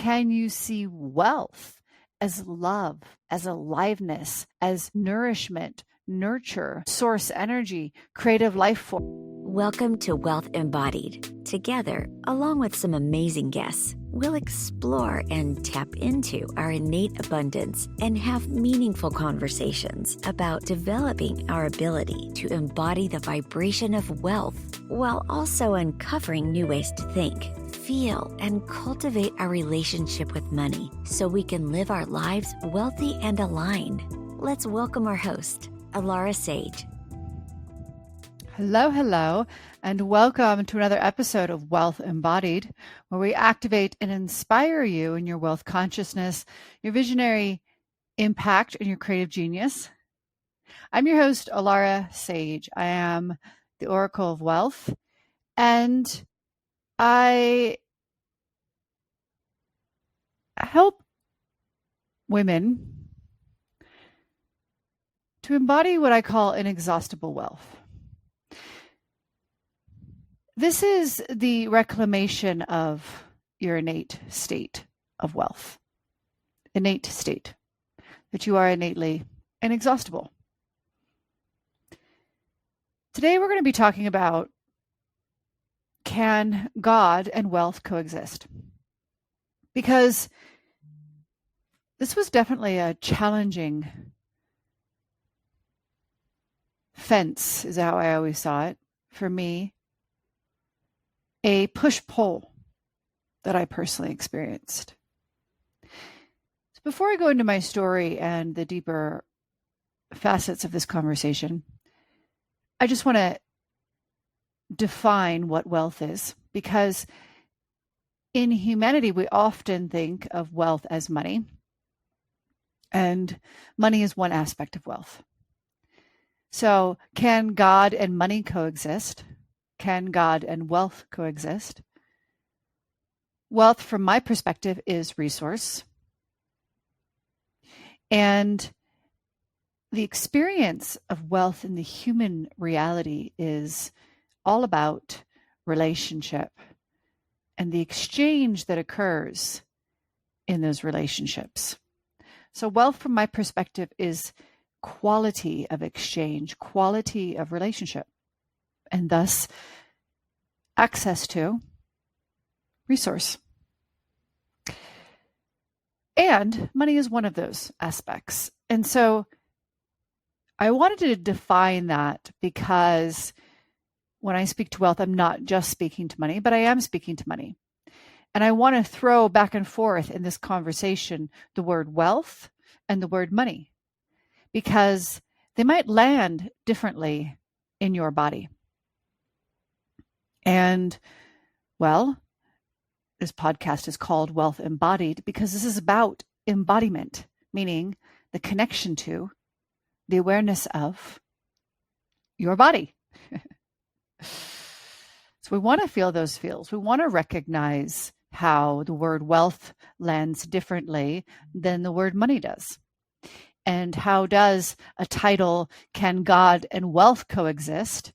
can you see wealth as love, as aliveness, as nourishment, nurture, source energy, creative life force? Welcome to Wealth Embodied. Together, along with some amazing guests, we'll explore and tap into our innate abundance and have meaningful conversations about developing our ability to embody the vibration of wealth while also uncovering new ways to think, feel, and cultivate our relationship with money so we can live our lives wealthy and aligned. Let's welcome our host, Alara Sage. Hello, and welcome to another episode of Wealth Embodied, where we activate and inspire you in your wealth consciousness, your visionary impact, and your creative genius. I'm your host, Alara Sage. I am the Oracle of Wealth, and I help women to embody what I call inexhaustible wealth. This is the reclamation of your innate state of wealth, innate state, that you are innately inexhaustible. Today we're going to be talking about, can God and wealth coexist? Because this was definitely a challenging fence, is how I always saw it, for me. A push-pull that I personally experienced. So before I go into my story and the deeper facets of this conversation, I just want to define what wealth is, because in humanity, we often think of wealth as money, and money is one aspect of wealth. So can God and money coexist? Can God and wealth coexist? Wealth, from my perspective, is resource. And the experience of wealth in the human reality is all about relationship and the exchange that occurs in those relationships. So wealth, from my perspective, is quality of exchange, quality of relationship, and thus access to resource. And money is one of those aspects. And so I wanted to define that, because when I speak to wealth, I'm not just speaking to money, but I am speaking to money. And I want to throw back and forth in this conversation the word wealth and the word money, because they might land differently in your body. And, well, this podcast is called Wealth Embodied because this is about embodiment, meaning the connection to, the awareness of your body. So we want to feel those feels. We want to recognize how the word wealth lands differently than the word money does. And how does a title, can God and wealth coexist,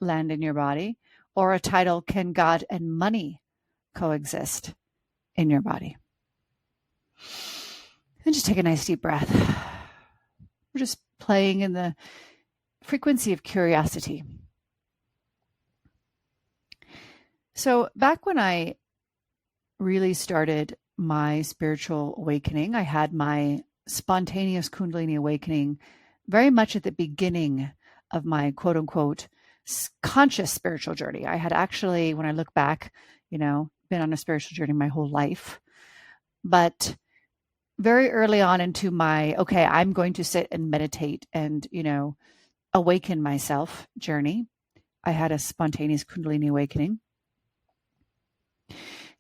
land in your body? Or a title, can God and money coexist in your body? And just take a nice deep breath. We're just playing in the frequency of curiosity. So back when I really started my spiritual awakening, I had my spontaneous Kundalini awakening very much at the beginning of my quote unquote conscious spiritual journey. I had actually, when I look back, been on a spiritual journey my whole life. But very early on into my, okay, I'm going to sit and meditate and, awaken myself journey, I had a spontaneous Kundalini awakening.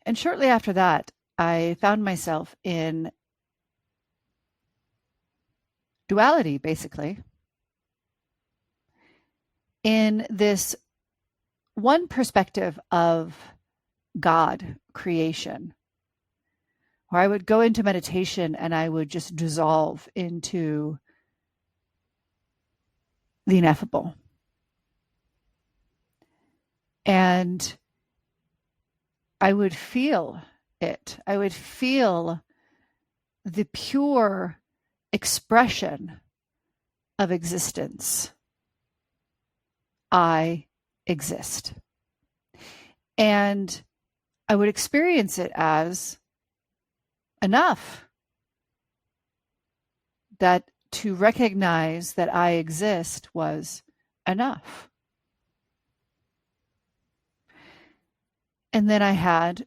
And shortly after that, I found myself in duality, basically, in this one perspective of God, creation, where I would go into meditation and I would just dissolve into the ineffable. And I would feel it. I would feel the pure expression of existence. I exist. And I would experience it as enough. That to recognize that I exist was enough. And then I had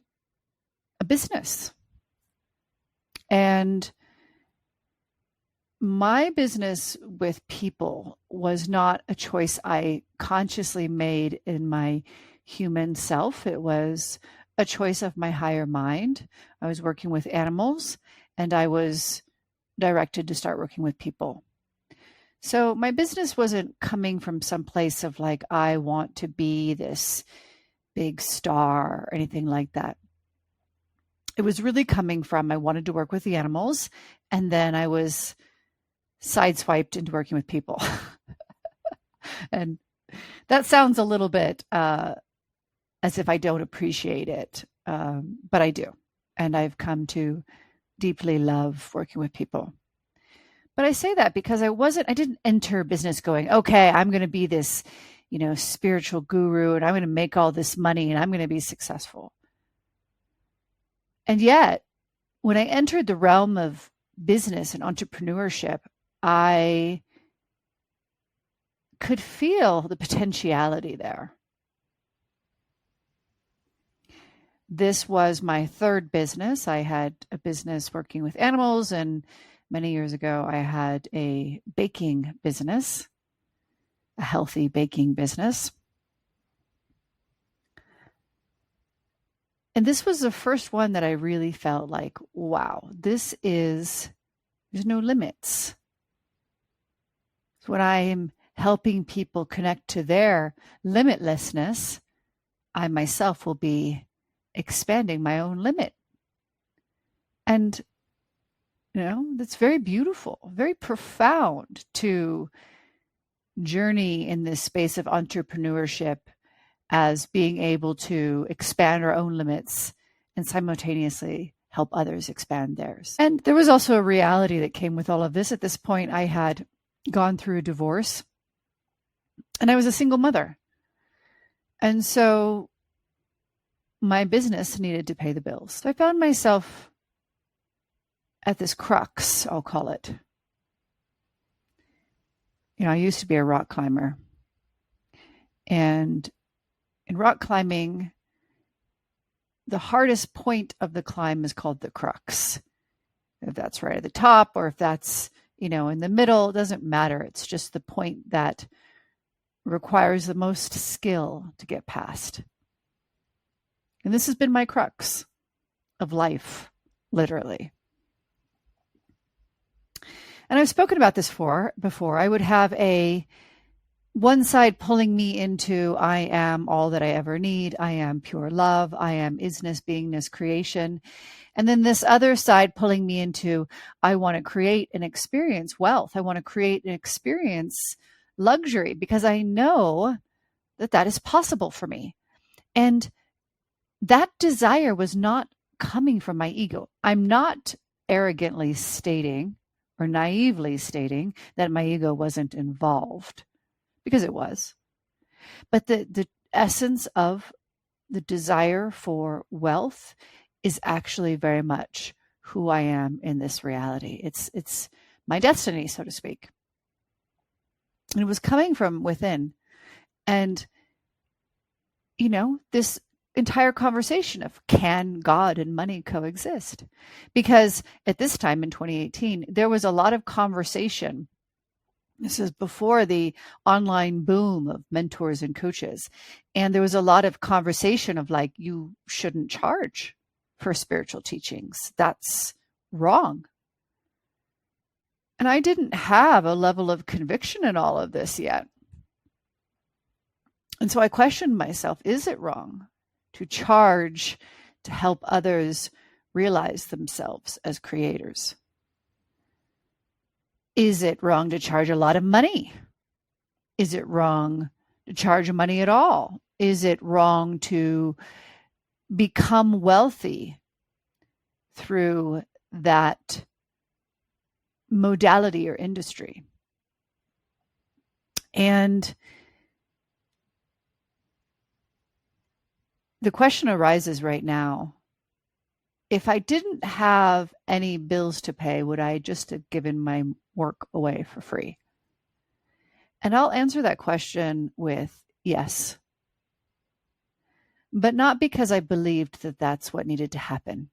a business. And my business with people was not a choice I consciously made in my human self. It was a choice of my higher mind. I was working with animals, and I was directed to start working with people. So my business wasn't coming from some place of like, I want to be this big star or anything like that. It was really coming from, I wanted to work with the animals, and then I was sideswiped into working with people. And that sounds a little bit as if I don't appreciate it, but I do. And I've come to deeply love working with people. But I say that because I didn't enter business going, okay, I'm going to be this, spiritual guru, and I'm going to make all this money, and I'm going to be successful. And yet, when I entered the realm of business and entrepreneurship, I could feel the potentiality there. This was my third business. I had a business working with animals, and many years ago, I had a baking business, a healthy baking business. And this was the first one that I really felt like, wow, there's no limits. So when I am helping people connect to their limitlessness, I myself will be expanding my own limit. And, that's very beautiful, very profound to journey in this space of entrepreneurship as being able to expand our own limits and simultaneously help others expand theirs. And there was also a reality that came with all of this. At this point, I had gone through a divorce, and I was a single mother. And so my business needed to pay the bills. So I found myself at this crux, I'll call it. I used to be a rock climber. And in rock climbing, the hardest point of the climb is called the crux. If that's right at the top or if that's, in the middle, it doesn't matter. It's just the point that requires the most skill to get past. And this has been my crux of life, literally. And I've spoken about this before. I would have one side pulling me into, I am all that I ever need. I am pure love. I am isness, beingness, creation. And then this other side pulling me into, I want to create and experience wealth. I want to create and experience luxury because I know that is possible for me. And that desire was not coming from my ego. I'm not arrogantly stating or naively stating that my ego wasn't involved, because it was. But the essence of the desire for wealth is actually very much who I am in this reality. It's my destiny, so to speak. And it was coming from within. And, this entire conversation of can God and money coexist? Because at this time in 2018, there was a lot of conversation. This is before the online boom of mentors and coaches. And there was a lot of conversation of like, you shouldn't charge for spiritual teachings. That's wrong. And I didn't have a level of conviction in all of this yet. And so I questioned myself, is it wrong to charge to help others realize themselves as creators? Is it wrong to charge a lot of money? Is it wrong to charge money at all? Is it wrong to become wealthy through that modality or industry. And the question arises right now, if I didn't have any bills to pay, would I just have given my work away for free? And I'll answer that question with yes. But not because I believed that that's what needed to happen.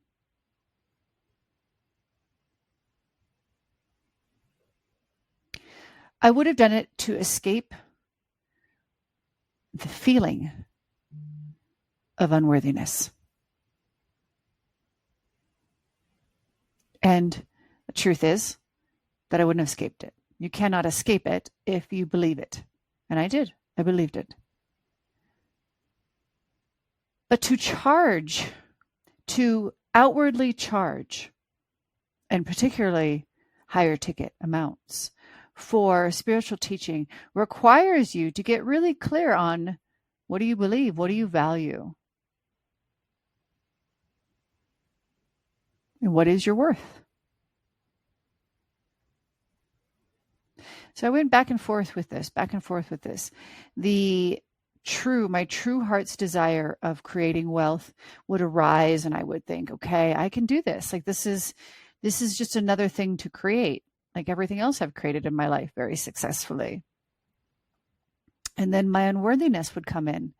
I would have done it to escape the feeling of unworthiness. And the truth is that I wouldn't have escaped it. You cannot escape it if you believe it. And I did. I believed it. But to outwardly charge, and particularly higher ticket amounts for spiritual teaching, requires you to get really clear on what do you believe, what do you value, and what is your worth. So I went back and forth with this. My true heart's desire of creating wealth would arise, and I would think, okay, I can do this. Like this is just another thing to create, like everything else I've created in my life very successfully. And then my unworthiness would come in,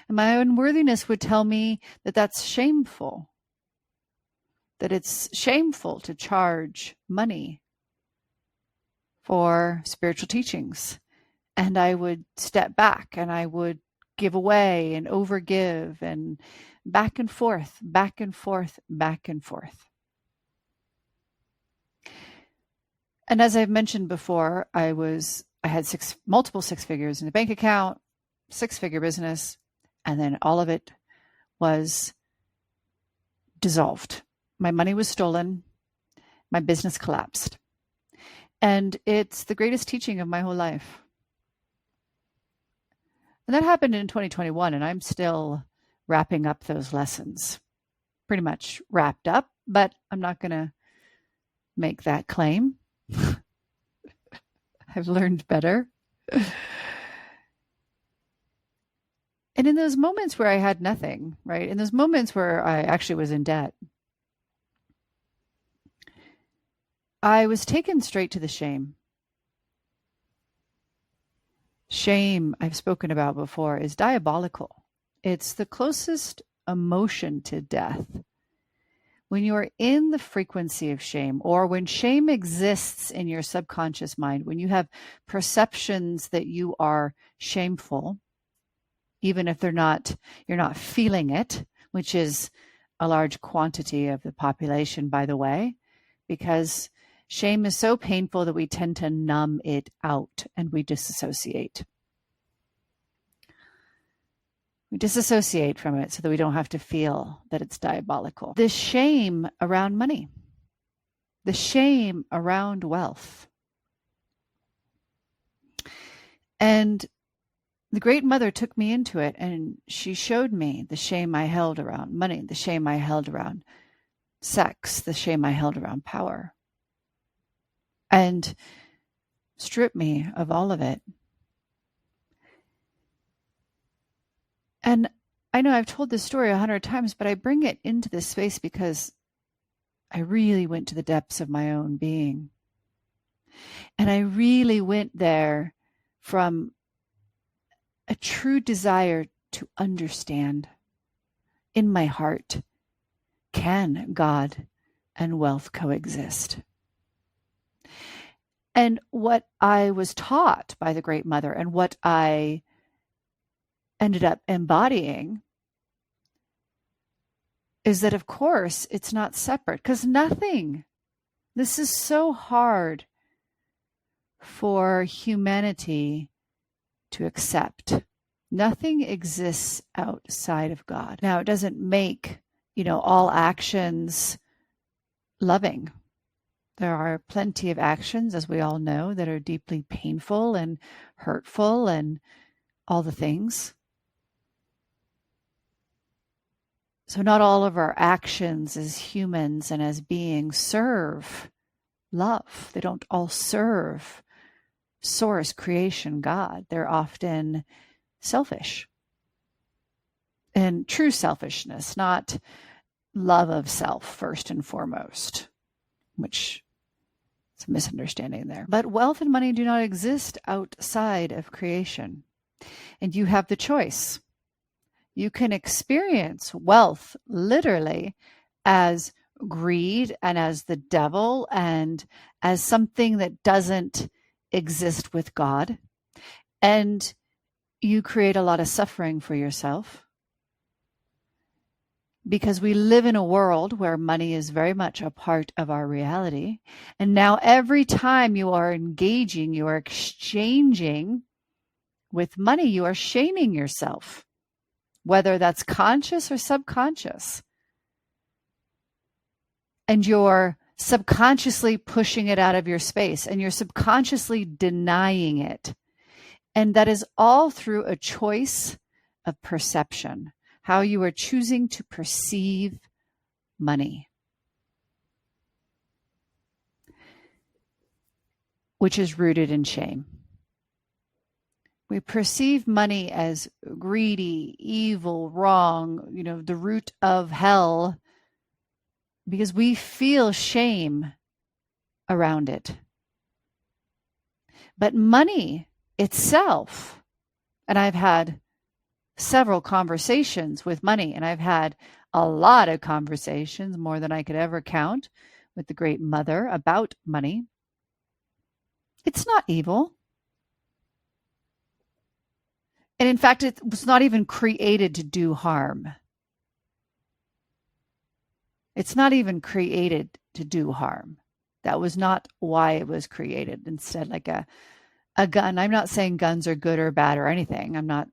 and my unworthiness would tell me that that's shameful, that it's shameful to charge money for spiritual teachings. And I would step back and I would give away and overgive and back and forth, back and forth, back and forth. And as I've mentioned before, I had multiple six figures in the bank account, 6-figure business, and then all of it was dissolved. My money was stolen. My business collapsed. And it's the greatest teaching of my whole life. And that happened in 2021, and I'm still wrapping up those lessons. Pretty much wrapped up, but I'm not going to make that claim. I've learned better. And in those moments where I had nothing, right? In those moments where I actually was in debt, I was taken straight to the shame. Shame, I've spoken about before, is diabolical. It's the closest emotion to death. When you are in the frequency of shame, or when shame exists in your subconscious mind, when you have perceptions that you are shameful, even if you're not feeling it, which is a large quantity of the population, by the way, because shame is so painful that we tend to numb it out and we disassociate. We disassociate from it so that we don't have to feel that it's diabolical. The shame around money, the shame around wealth. And the Great Mother took me into it, and she showed me the shame I held around money, the shame I held around sex, the shame I held around power, and stripped me of all of it. And I know I've told this story 100 times, but I bring it into this space because I really went to the depths of my own being. And I really went there from a true desire to understand in my heart, can God and wealth coexist? And what I was taught by the Great Mother and what I ended up embodying is that, of course, it's not separate, because this is so hard for humanity to accept. Nothing exists outside of God. Now, it doesn't make, all actions loving. There are plenty of actions, as we all know, that are deeply painful and hurtful and all the things. So not all of our actions as humans and as beings serve love. They don't all serve source, creation, God. They're often selfish. And true selfishness, not love of self first and foremost, which is a misunderstanding there. But wealth and money do not exist outside of creation. And you have the choice. You can experience wealth literally as greed and as the devil and as something that doesn't exist with God. And you create a lot of suffering for yourself because we live in a world where money is very much a part of our reality. And now every time you are engaging, you are exchanging with money, you are shaming yourself, whether that's conscious or subconscious. And you're subconsciously pushing it out of your space and you're subconsciously denying it. And that is all through a choice of perception, how you are choosing to perceive money, which is rooted in shame. We perceive money as greedy, evil, wrong, the root of hell, because we feel shame around it. But money itself, and I've had several conversations with money, and I've had a lot of conversations, more than I could ever count, with the Great Mother about money. It's not evil. And in fact, it was not even created to do harm. It's not even created to do harm. That was not why it was created. Instead, like a gun. I'm not saying guns are good or bad or anything.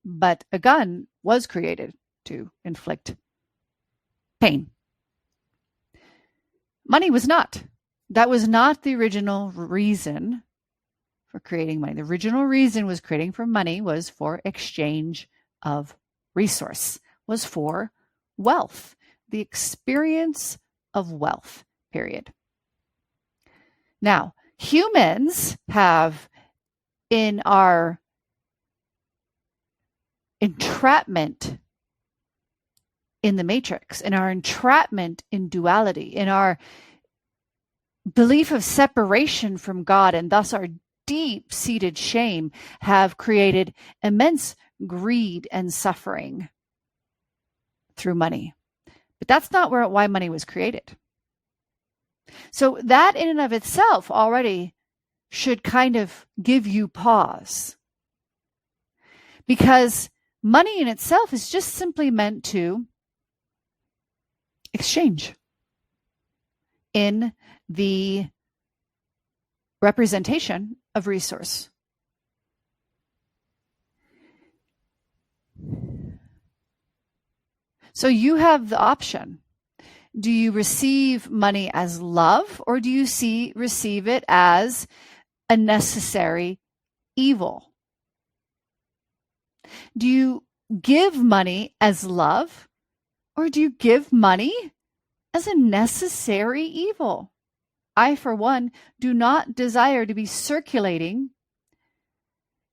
But a gun was created to inflict pain. Money was not. That was not the original reason for creating money. The original reason was creating for money was for exchange of resource, was for wealth, the experience of wealth, period. Now, humans have, in our entrapment in the matrix, in our entrapment in duality, in our belief of separation from God, and thus our deep-seated shame, have created immense greed and suffering through money. But that's not why money was created. So that in and of itself already should kind of give you pause. Because money in itself is just simply meant to exchange in the representation of resource. So you have the option. Do you receive money as love, or do you receive it as a necessary evil? Do you give money as love, or do you give money as a necessary evil? I, for one, do not desire to be circulating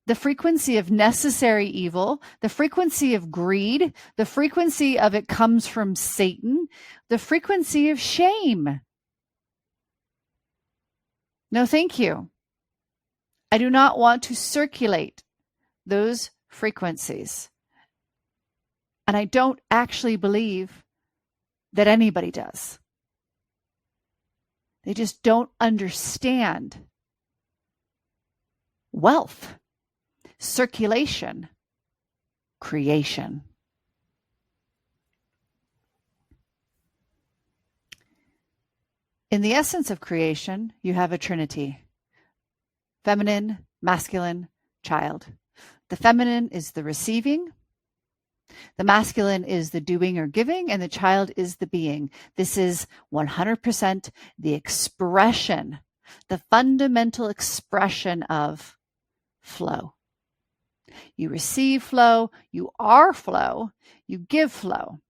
the frequency of necessary evil, the frequency of greed, the frequency of it comes from Satan, the frequency of shame. No, thank you. I do not want to circulate those frequencies. And I don't actually believe that anybody does. They just don't understand wealth, circulation, creation. In the essence of creation, you have a trinity: feminine, masculine, child. The feminine is the receiving, the masculine is the doing or giving, and the child is the being. This is 100% the expression, the fundamental expression of flow. You receive flow, you are flow, you give flow.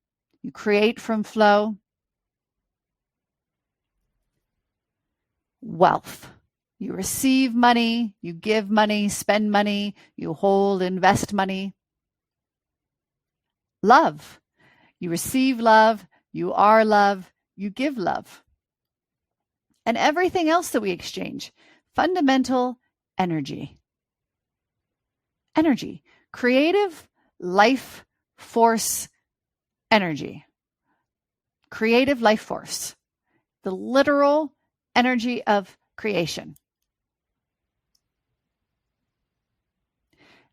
You create from flow. Wealth. You receive money, you give money, spend money, you hold, invest money. Love. You receive love, you are love, you give love. And everything else that we exchange. Fundamental energy. Energy. Creative life force energy. Creative life force. The literal energy of creation.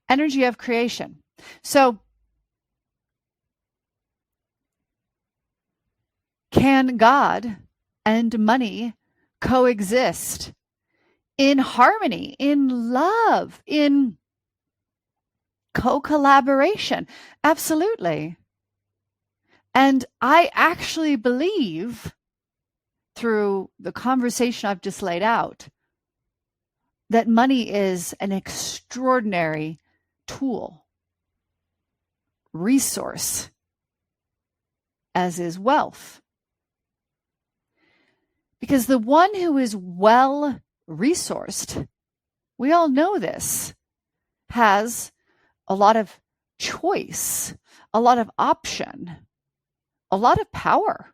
Energy of creation. So, can God and money coexist in harmony, in love, in co-collaboration? Absolutely. And I actually believe, through the conversation I've just laid out, that money is an extraordinary tool, resource, as is wealth. Because the one who is well resourced, we all know this, has a lot of choice, a lot of option, a lot of power.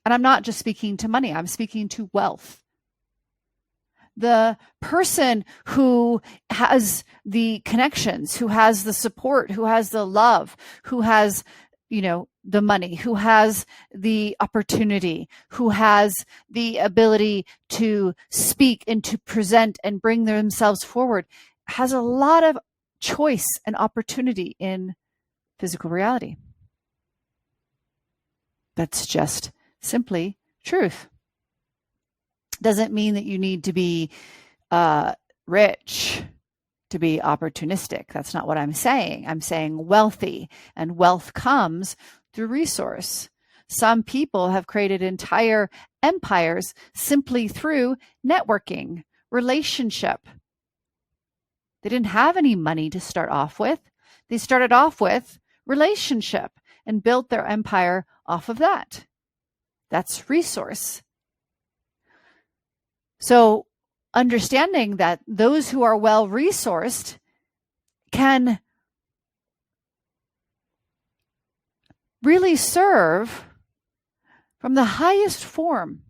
And I'm not just speaking to money, I'm speaking to wealth. The person who has the connections, who has the support, who has the love, who has, the money, who has the opportunity, who has the ability to speak and to present and bring themselves forward, has a lot of choice and opportunity in physical reality. That's just simply truth. Doesn't mean that you need to be rich to be opportunistic. That's not what I'm saying. I'm saying wealthy, and wealth comes through resource. Some people have created entire empires simply through networking, relationship. They didn't have any money to start off with. They started off with relationship and built their empire off of that. That's resource. So understanding that those who are well resourced can really serve from the highest form,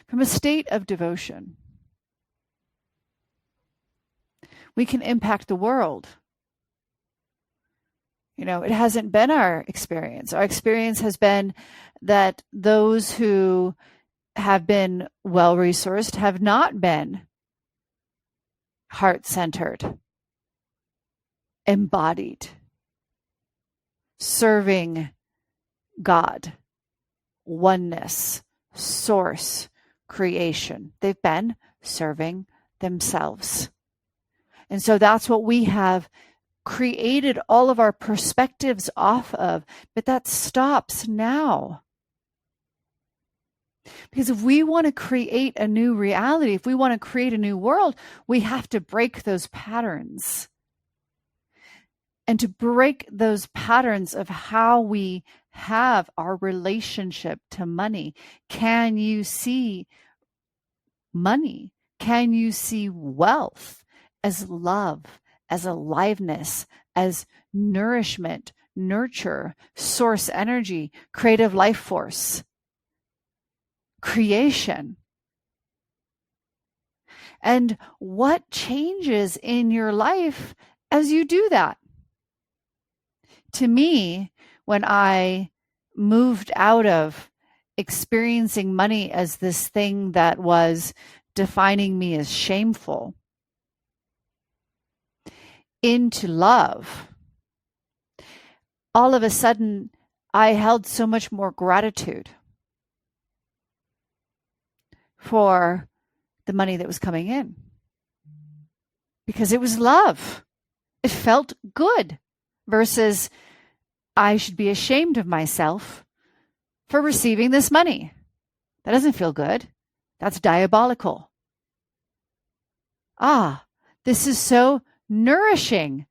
from a state of devotion. We can impact the world. It hasn't been our experience. Our experience has been that those who have been well-resourced have not been heart-centered, embodied, serving God, oneness, source, creation. They've been serving themselves. And so that's what we have created all of our perspectives off of, but that stops now. Because if we want to create a new reality, if we want to create a new world, we have to break those patterns. And to break those patterns of how we have our relationship to money. Can you see money? Can you see wealth as love, as aliveness, as nourishment, nurture, source energy, creative life force, creation? And what changes in your life as you do that? To me, when I moved out of experiencing money as this thing that was defining me as shameful into love, all of a sudden I held so much more gratitude for the money that was coming in because it was love. It felt good versus I should be ashamed of myself for receiving this money. That doesn't feel good. That's diabolical. This is so nourishing,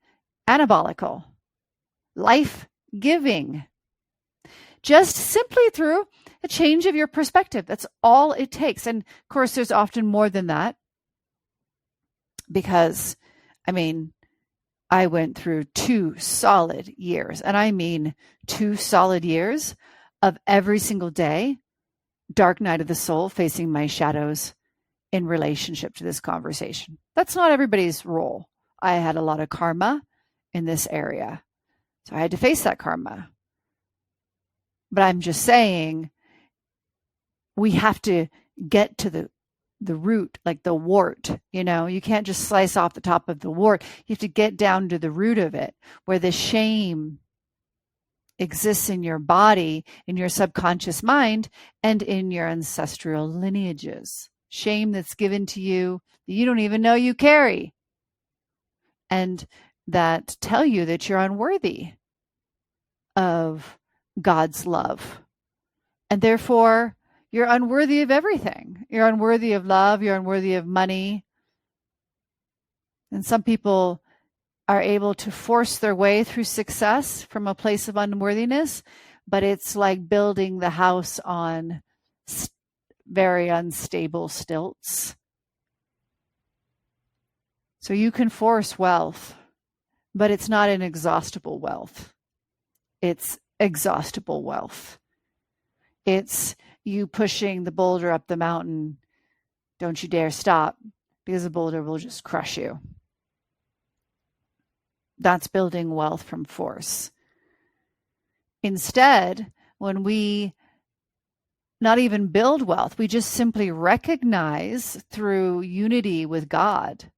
anabolical, life giving. Just simply through a change of your perspective. That's all it takes. And of course, there's often more than that. Because, I went through 2 solid years, and I mean 2 solid years of every single day, dark night of the soul, facing my shadows in relationship to this conversation. That's not everybody's role. I had a lot of karma in this area, so I had to face that karma. But I'm just saying, we have to get to the root, like the wart, you can't just slice off the top of the wart. You have to get down to the root of it, where the shame exists in your body, in your subconscious mind, and in your ancestral lineages. Shame that's given to you that you don't even know you carry, and that tell you that you're unworthy of God's love. And therefore, you're unworthy of everything. You're unworthy of love. You're unworthy of money. And some people are able to force their way through success from a place of unworthiness, but it's like building the house on very unstable stilts. So you can force wealth, but it's not inexhaustible wealth. It's exhaustible wealth. It's you pushing the boulder up the mountain. Don't you dare stop, because the boulder will just crush you. That's building wealth from force. Instead, when we not even build wealth, we just simply recognize through unity with God,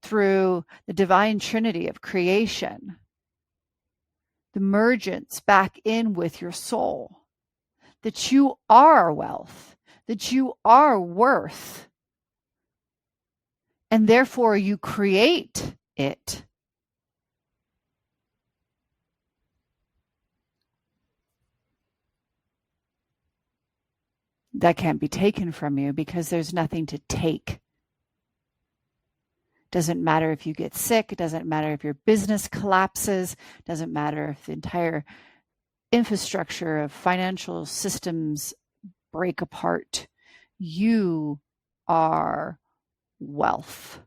through the divine trinity of creation, the mergence back in with your soul, that you are wealth, that you are worth, and therefore you create it. That can't be taken from you, because there's nothing to take. Doesn't matter if you get sick. It doesn't matter if your business collapses. It doesn't matter if the entire infrastructure of financial systems break apart. You are wealth.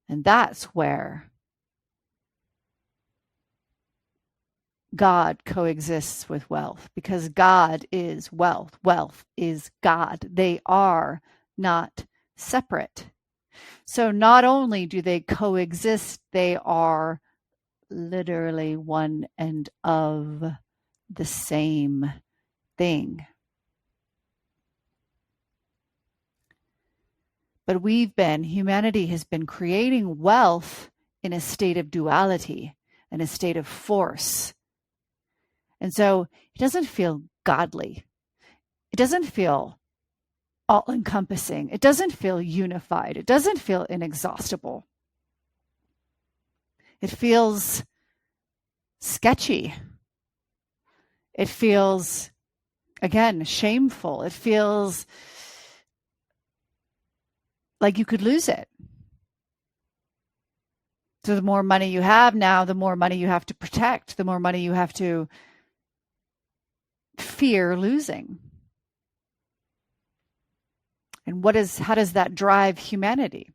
And that's where God coexists with wealth, because God is wealth. Wealth is God. They are not separate. So not only do they coexist, they are literally one and of the same thing. But humanity has been creating wealth in a state of duality, in a state of force. And so it doesn't feel godly. It doesn't feel all-encompassing. It doesn't feel unified. It doesn't feel inexhaustible. It feels sketchy. It feels, again, shameful. It feels like you could lose it. So the more money you have now, the more money you have to protect, the more money you have to fear losing. And how does that drive humanity?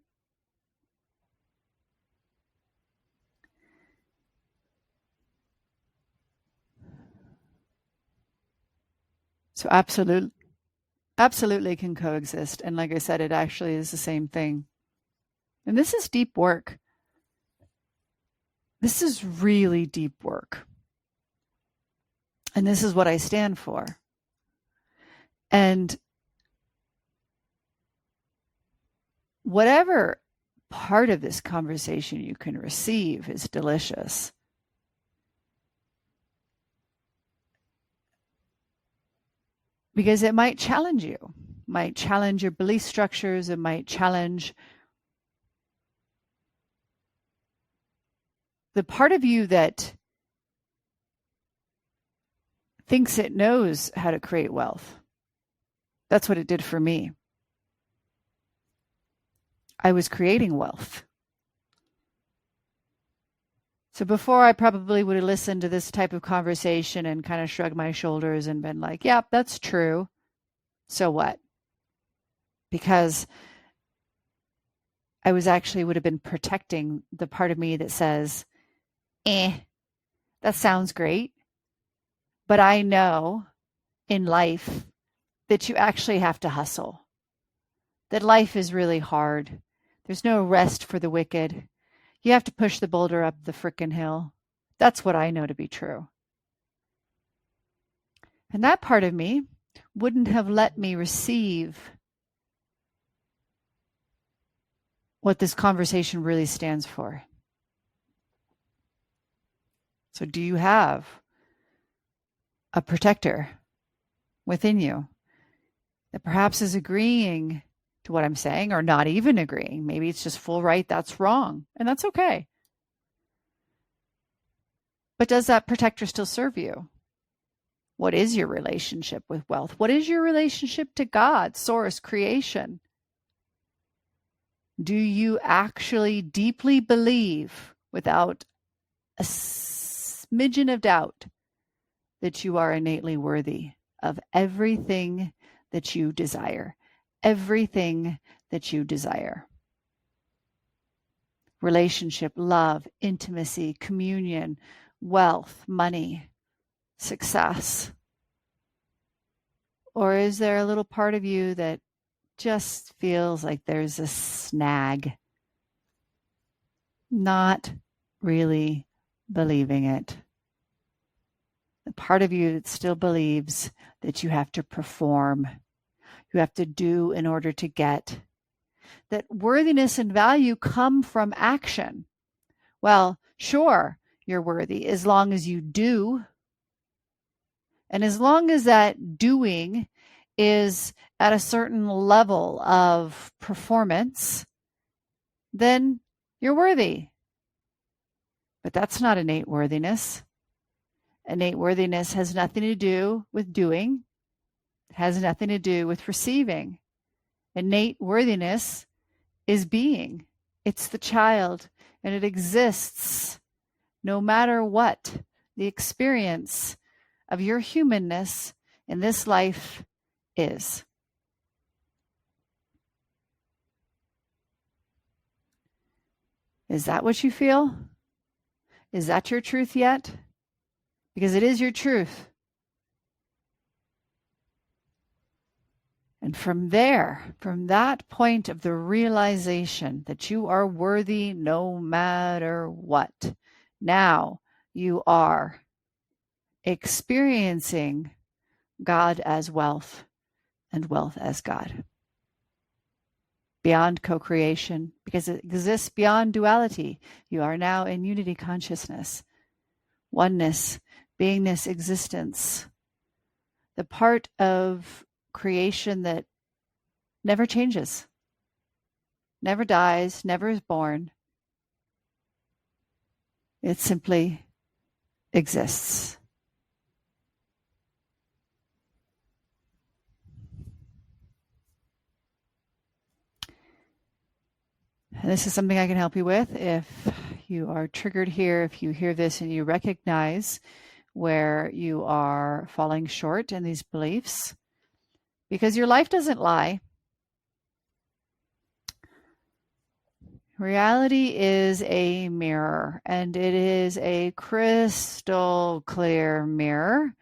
So absolutely can coexist. And like I said, it actually is the same thing. And this is deep work. This is really deep work. And this is what I stand for. And whatever part of this conversation you can receive is delicious. Because it might challenge you, might challenge your belief structures, it might challenge the part of you that thinks it knows how to create wealth. That's what it did for me. I was creating wealth. So before, I probably would have listened to this type of conversation and kind of shrugged my shoulders and been like, yeah, that's true. So what? Because I would have been protecting the part of me that says, that sounds great. But I know in life that you actually have to hustle, that life is really hard. There's no rest for the wicked. You have to push the boulder up the frickin' hill. That's what I know to be true. And that part of me wouldn't have let me receive what this conversation really stands for. So do you have a protector within you that perhaps is agreeing to what I'm saying or not even agreeing? Maybe it's just full right, that's wrong, and that's okay. But does that protector still serve you? What is your relationship with wealth? What is your relationship to God, source, creation? Do you actually deeply believe, without a smidgen of doubt, that you are innately worthy of everything that you desire? Everything that you desire. Relationship, love, intimacy, communion, wealth, money, success. Or is there a little part of you that just feels like there's a snag? Not really believing it. The part of you that still believes that you have to perform, you have to do in order to get. That worthiness and value come from action. Well, sure, you're worthy as long as you do. And as long as that doing is at a certain level of performance, then you're worthy. But that's not innate worthiness. Innate worthiness has nothing to do with doing. It has nothing to do with receiving. Innate worthiness is being. It's the child, and it exists no matter what the experience of your humanness in this life is. Is that what you feel? Is that your truth yet? Because it is your truth. And from there, from that point of the realization that you are worthy no matter what, now you are experiencing God as wealth and wealth as God. Beyond co-creation, because it exists beyond duality. You are now in unity consciousness, oneness, beingness, existence. The part of creation that never changes, never dies, never is born. It simply exists. And this is something I can help you with. If you are triggered here, if you hear this and you recognize where you are falling short in these beliefs, because your life doesn't lie. Reality is a mirror, and it is a crystal clear mirror,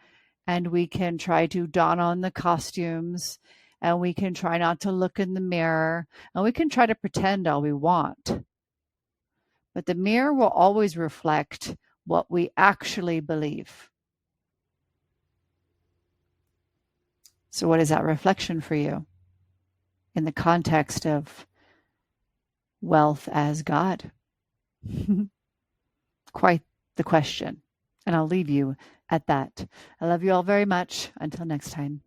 and we can try to don on the costumes, and we can try not to look in the mirror, and we can try to pretend all we want. But the mirror will always reflect what we actually believe. So what is that reflection for you in the context of wealth as God? Quite the question. And I'll leave you at that. I love you all very much. Until next time.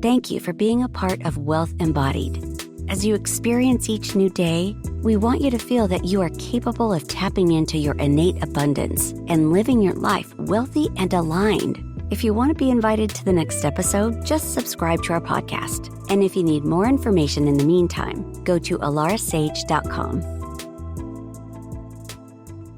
Thank you for being a part of Wealth Embodied. As you experience each new day, we want you to feel that you are capable of tapping into your innate abundance and living your life wealthy and aligned. If you want to be invited to the next episode, just subscribe to our podcast. And if you need more information in the meantime, go to alarasage.com.